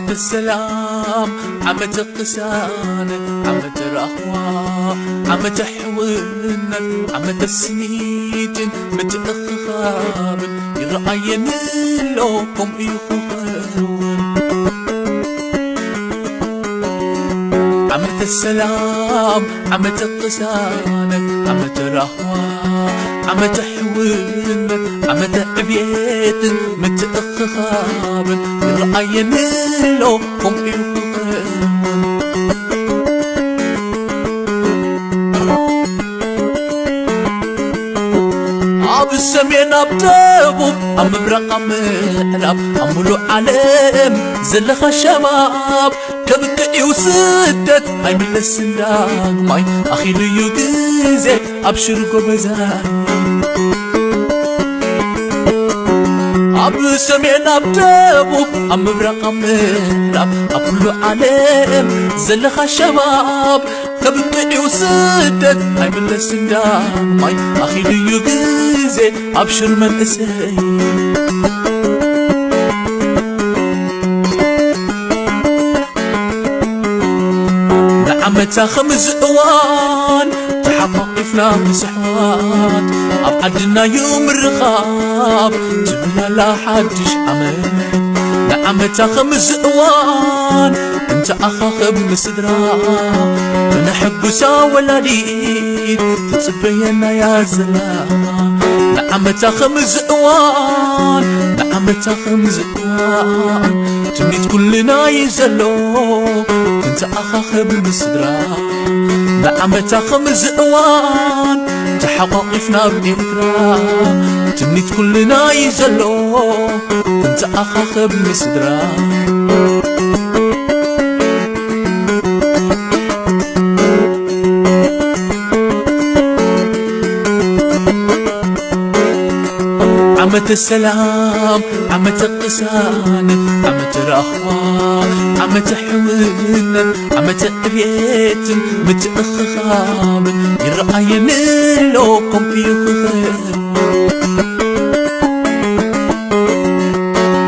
عمة السلام عمة القسانة عمة الرخوة عمة حونا عمة السنيتن متأخخابن يرأين لكم يخوخرون عمة السلام عمة القسانة عمة الرخوة عمة حونا عمة بيت متأخخابن يرأين لكم يخوخرون السمين أبتابو أم برقم مهرب أمولو عليم زلخ الشباب كبكئي وسدت هاي من السنداق ماي أخي ليو جيزي أبشر قبزاي أبو سمين أبتابو أم برقم مهرب أمولو عليم زلخ الشباب كبكئي وسدت هاي من السنداق ماي أخي ليو جيزي أبشر من أسي نعمتها خمس أوان تحققنا مسحوات أبعدنا يوم الرخاب جبنا لا حدش عمل نعمتها خمس أوان انت أخاخ بمسدرا نحب ساولا ليد تتبينا يا زلام نعمتها خمس أوان نعمتها خمس أوان تمنيت كلنا يزلو انت أخاخ بمسدرا نعمتها خمس أوان تحققنا بإمترا تمنيت كلنا يزلو انت أخاخ بمسدرا عمة السلام عمة القسانة عمة الرخوة عمة حونا عمة بيت متأخخاب يرأين لكم يخوخرون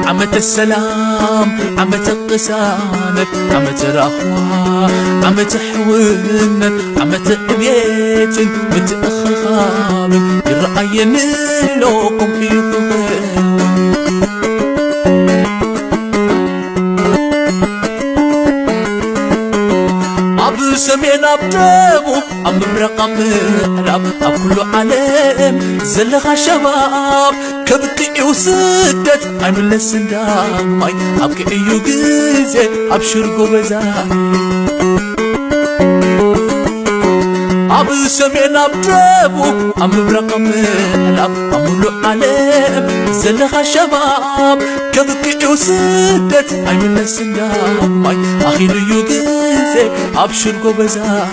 عمة السلام عمة القسانة عمة الرخوة عمة حونا عمة بيت متأخخاب يرأين لكم يخوخرون أبو سمين أبتابو أم برقم مهرب أكلو عليم زلخ شباب كبكئي وسدت هاي من السنداق ماي أبكي أيو جيزي أبشر قبزاي أبو سمين أبتابو أم برقم مهرب أمولو عليم زلخ شباب كبكئي وسدت هاي من السنداق ماي أخي ليو جيزي أبشر قبزاي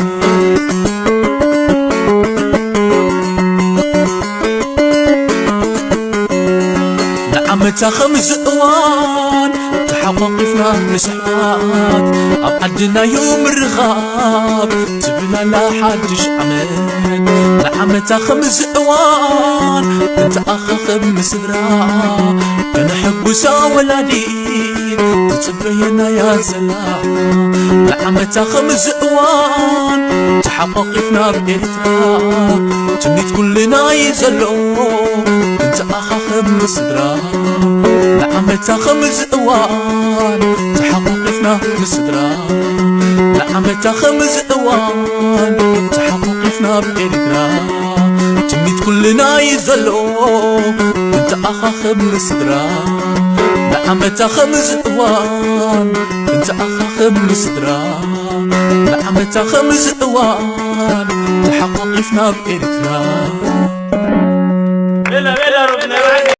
نعمتها خمس أوان تحققنا مسحات أبعدنا يوم الرغاب تبنا لا حدش عمل نعمتها خمس أوان انت أخاخ بمسدرا كنحب ساولا دين تتبينا يا سلام نعمتها خمس أوان تحققنا بإرترا تمنيت كلنا يزلو انت أخاخ بمسدرا نعمتها خمس أوان تحققنا بمسدرا نعمتها خمس أوان تحققنا بإرترا تمنيت كلنا يزلو انت أخاخ بمسدرا نعمتها خمس أوان انت أخاخ بمسدرا نعمتها خمس أوان تحققنا بإرترا